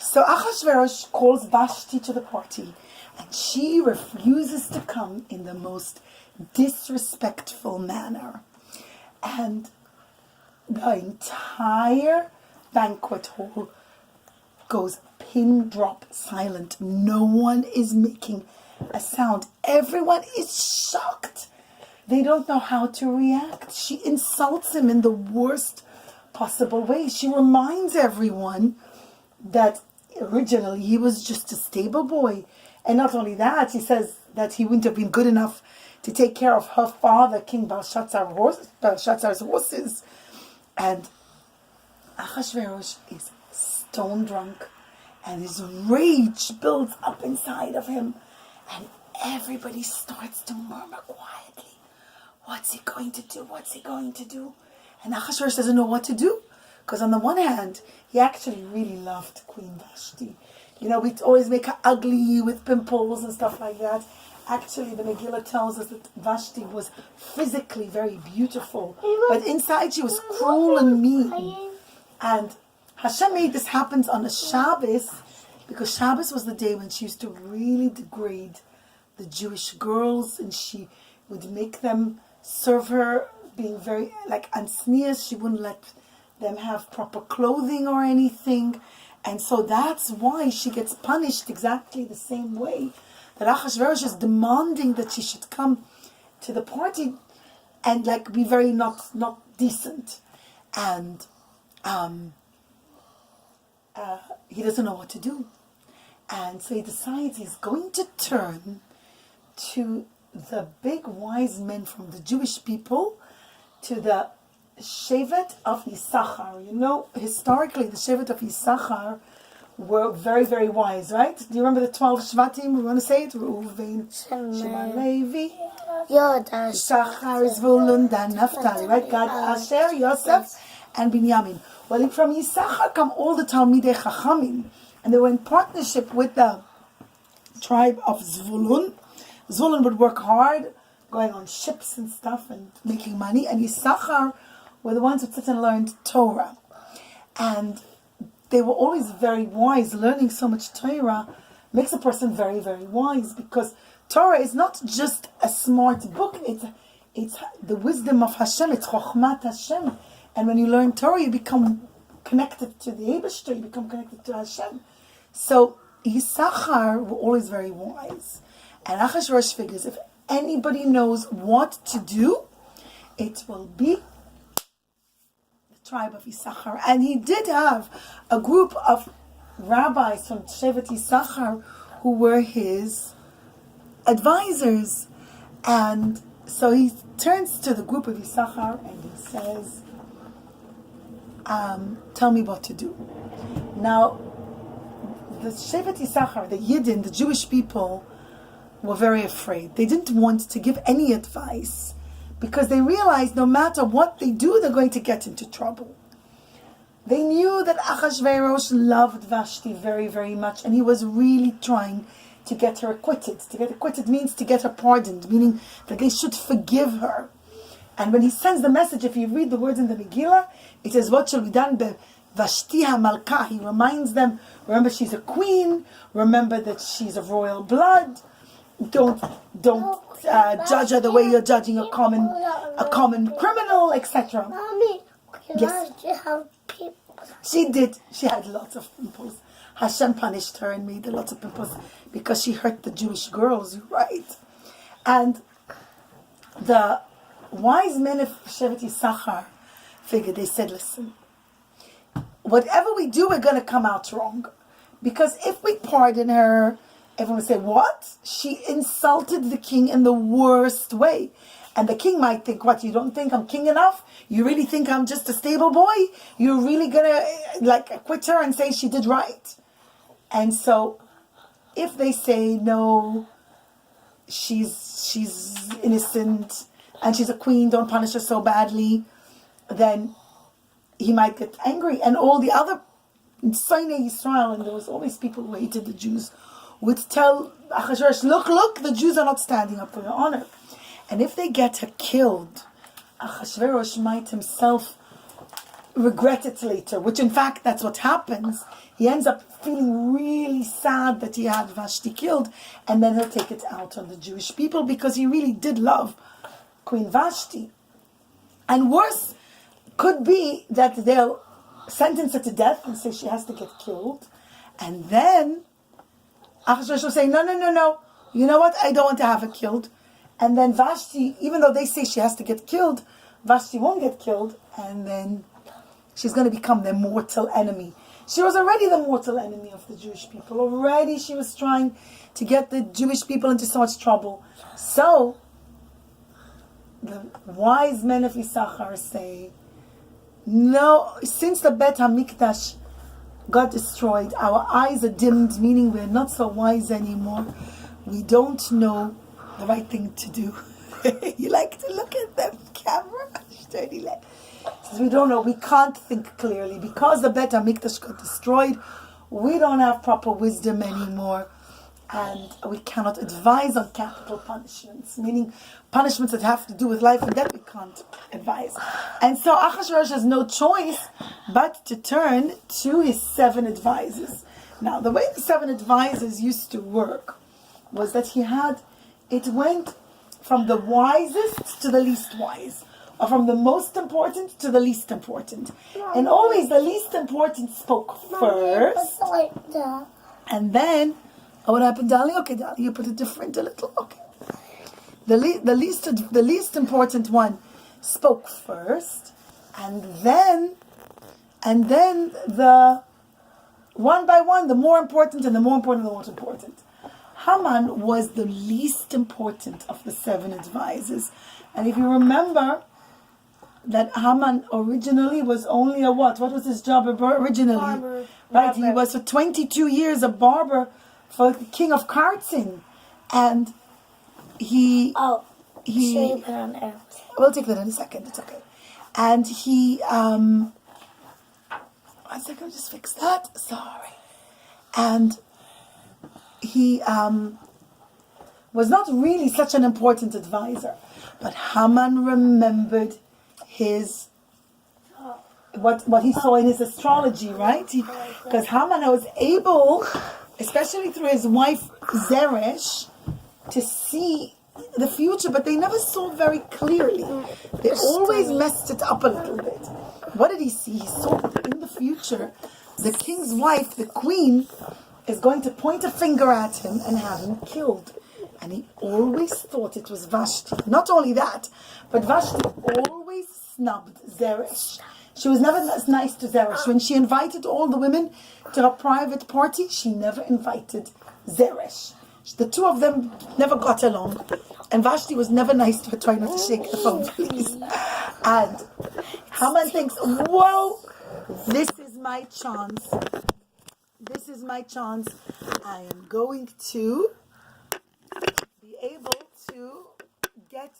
So Achashverosh calls Vashti to the party, and she refuses to come in the most disrespectful manner. And the entire banquet hall goes pin drop silent. No one is making a sound. Everyone is shocked. They don't know how to react. She insults him in the worst possible way. She reminds everyone that originally he was just a stable boy. And not only that, she says that he wouldn't have been good enough to take care of her father, King Belshazzar's horses. And Achashverosh is stone drunk, and his rage builds up inside of him, and everybody starts to murmur quietly, what's he going to do? What's he going to do? And Achashverosh doesn't know what to do, because on the one hand, he actually really loved Queen Vashti. We'd always make her ugly with pimples and stuff like that. Actually, the Megillah tells us that Vashti was physically very beautiful, but inside she was cruel and mean. And Hashem made this happen on a Shabbos, because Shabbos was the day when she used to really degrade the Jewish girls, and she would make them serve her being very ansnias. She wouldn't let them have proper clothing or anything. And so that's why she gets punished exactly the same way. That Achashverosh is demanding that she should come to the party and be very not decent. And he doesn't know what to do. And so he decides he's going to turn to the big wise men from the Jewish people, to the Shevet of Yisachar. Historically, the Shevet of Yisachar were very, very wise, right? Do you remember the 12 Shvatim? We want to say it? Reuven, Shimon, Levi, Yisachar, Zvulun, Dan, Naphtali, right? Gad, Asher, Yosef, and Binyamin. Well, from Yisachar come all the Talmidei Chachamim, and they were in partnership with the tribe of Zvulun. Zvulun would work hard, going on ships and stuff and making money, and Yisachar were the ones who sit and learned Torah. And they were always very wise. Learning so much Torah makes a person very, very wise, because Torah is not just a smart book. It's the wisdom of Hashem. It's Chochmat Hashem. And when you learn Torah, you become connected to the Eibishter. You become connected to Hashem. So Yisachar were always very wise. And Achashverosh figures, if anybody knows what to do, it will be tribe of Yisachar. And he did have a group of rabbis from Shevet Yisachar who were his advisors. And so he turns to the group of Yisachar and he says, tell me what to do. Now, the Shevet Yisachar, the Yidden, the Jewish people, were very afraid. They didn't want to give any advice, because they realized no matter what they do, they're going to get into trouble. They knew that Achashverosh loved Vashti very, very much, and he was really trying to get her acquitted. To get acquitted means to get her pardoned, meaning that they should forgive her. And when he sends the message, if you read the words in the Megillah, it says, what shall be done by Vashti HaMalkah? He reminds them, remember she's a queen, remember that she's of royal blood, don't judge her the way you're judging a common criminal, etc. Mommy, yes, have pimples. She did. She had lots of pimples. Hashem punished her and made a lot of pimples because she hurt the Jewish girls, right? And the wise men of Shevet Yisachar figured, they said, listen, whatever we do, we're going to come out wrong. Because if we pardon her, everyone will say, what? She insulted the king in the worst way. And the king might think, what, you don't think I'm king enough? You really think I'm just a stable boy? You're really going to acquit her and say she did right? And so if they say, no, she's innocent and she's a queen, don't punish her so badly, then he might get angry. And all the other Sinai Israel, and there was always people who hated the Jews, would tell Achashverosh, look, the Jews are not standing up for your honor. And if they get her killed, Achashverosh might himself regret it later, which in fact that's what happens. He ends up feeling really sad that he had Vashti killed, and then he'll take it out on the Jewish people because he really did love Queen Vashti. And worse could be that they'll sentence her to death and say she has to get killed, and then Achashverosh will say, no, you know what, I don't want to have her killed. And then Vashti, even though they say she has to get killed, Vashti won't get killed, and then she's going to become their mortal enemy. She was already the mortal enemy of the Jewish people. Already she was trying to get the Jewish people into so much trouble. So, the wise men of Issachar say, no, since the Bet HaMikdash got destroyed, our eyes are dimmed, meaning we're not so wise anymore. We don't know the right thing to do. You like to look at the camera? We don't know, we can't think clearly. Because the Bet HaMikdash got destroyed, we don't have proper wisdom anymore. And we cannot advise on capital punishments, meaning punishments that have to do with life and death, we can't advise. And so Achashverosh has no choice but to turn to his 7 advisors. Now, the way the 7 advisors used to work was that it went from the wisest to the least wise, or from the most important to the least important. And always the least important spoke first. And then, what happened, Dali? Okay, Dali, you put it a little. Okay. The least important one spoke first, and then the one by one, the more important and the more important, the most important. Haman was the least important of the 7 advisors. And if you remember that Haman originally was only a what? What was his job originally? Barber. Right, he was for 22 years a barber for the king of Kartsin. And he... Shave it on air. We'll take that in a second, it's okay. And he... 1 second, I'll just fix that. Sorry. And he was not really such an important advisor, but Haman remembered his what he saw in his astrology, right? Because Haman was able, especially through his wife Zeresh, to see the future, but they never saw very clearly. They always messed it up a little bit. What did he see? He saw that in the future, the king's wife, the queen, is going to point a finger at him and have him killed. And he always thought it was Vashti. Not only that, but Vashti always snubbed Zeresh. She was never as nice to Zeresh. When she invited all the women to her private party, she never invited Zeresh. The two of them never got along. And Vashti was never nice to her. Try not to shake the phone, please. And Haman thinks, whoa, this is my chance. This is my chance. I am going to be able to get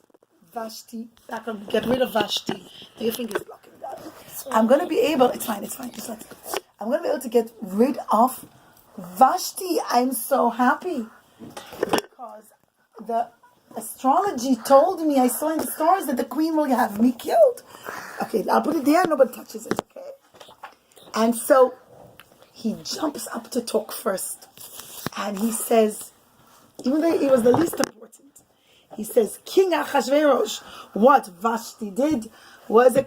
Vashti back on, get rid of Vashti. Your finger's blocking that. I'm going to be able, it's fine. Just let it go. I'm going to be able to get rid of Vashti. I'm so happy because the astrology told me, I saw in the stars that the queen will have me killed. Okay, I'll put it there, nobody touches it, okay? And so he jumps up to talk first. And he says, even though he was the least important, he says, King Achashverosh, what Vashti did was a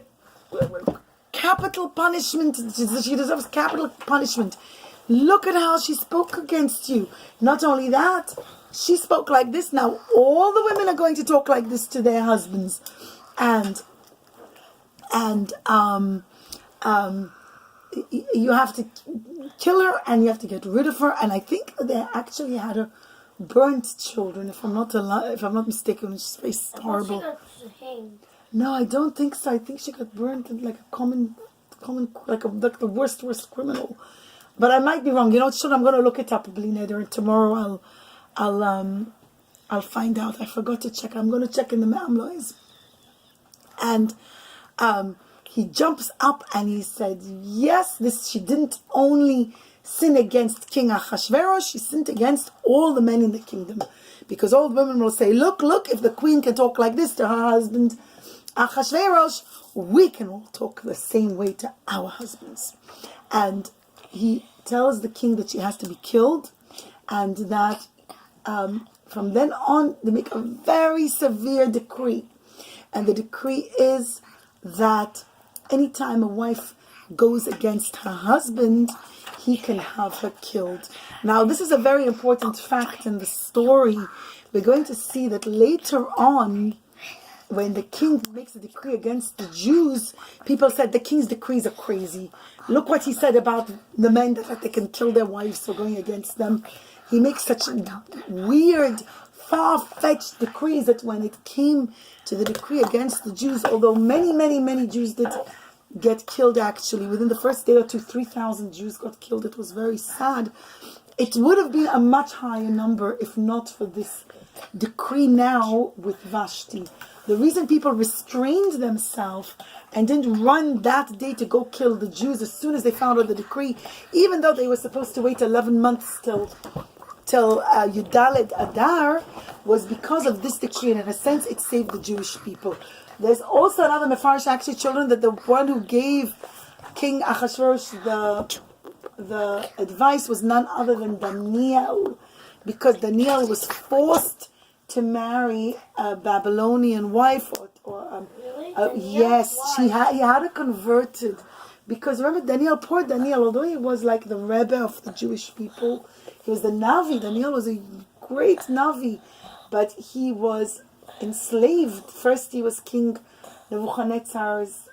capital punishment. She deserves capital punishment. Look at how she spoke against you. Not only that, she spoke like this. Now all the women are going to talk like this to their husbands. And you have to kill her and you have to get rid of her. And I think they actually had her burnt children, if I'm not mistaken, which is very horrible. She got hanged. No, I don't think so. I think she got burnt like a common, like the worst criminal. But I might be wrong. You know, I'm going to look it up, Blineder, and tomorrow I'll find out. I forgot to check. I'm going to check in the Mamlois. And he jumps up and he said, yes, she didn't only sin against King Achashverosh, she sinned against all the men in the kingdom. Because all the women will say, look, if the queen can talk like this to her husband, Achashverosh, we can all talk the same way to our husbands. And he tells the king that she has to be killed, and that from then on they make a very severe decree. And the decree is that anytime a wife goes against her husband, he can have her killed. Now, this is a very important fact in the story. We're going to see that later on, when the king makes a decree against the Jews, people said the king's decrees are crazy. Look what he said about the men, that they can kill their wives for going against them. He makes such weird, far-fetched decrees that when it came to the decree against the Jews, although many Jews did get killed actually, within the first day or two, 3,000 Jews got killed. It was very sad. It would have been a much higher number if not for this decree now with Vashti. The reason people restrained themselves and didn't run that day to go kill the Jews as soon as they found out the decree, even though they were supposed to wait 11 months till Yudaled Adar, was because of this decree, and in a sense it saved the Jewish people. There's also another Mefarish actually children that the one who gave King Achashverosh the advice was none other than Daniel, because Daniel was forced to marry a Babylonian wife, yes, he had her converted, because remember poor Daniel, although he was like the Rebbe of the Jewish people, he was the Navi. Daniel was a great Navi, but he was enslaved. First he was King Nebuchadnezzar's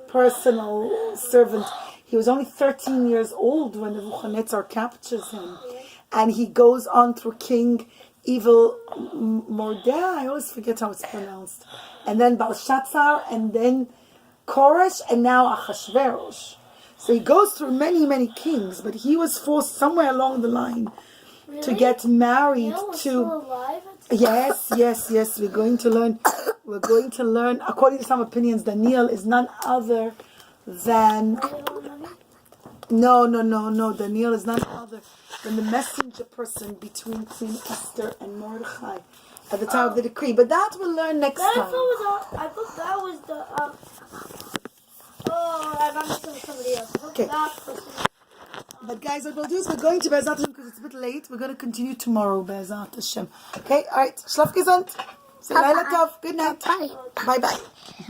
personal servant. He was only 13 years old when Nebuchadnezzar captures him, and he goes on through King Evil Mordeh, I always forget how it's pronounced, and then Belshazzar, and then Koresh, and now Achashverosh. So he goes through many kings, but he was forced somewhere along the line to get married to. Still alive? Yes. We're going to learn. According to some opinions, Daniel is none other than. No. Daniel is none other than the messenger person between Queen Esther and Mordechai at the time of the decree. But that we'll learn next time. I thought that was the. I understood somebody else. Okay. But guys, what we'll do is we're going to Be'ezrat Hashem because it's a bit late. We're going to continue tomorrow, Be'ezrat Hashem. Okay, all right. Schlaf gesund. Say Laila Tov. Good night. Bye. Bye.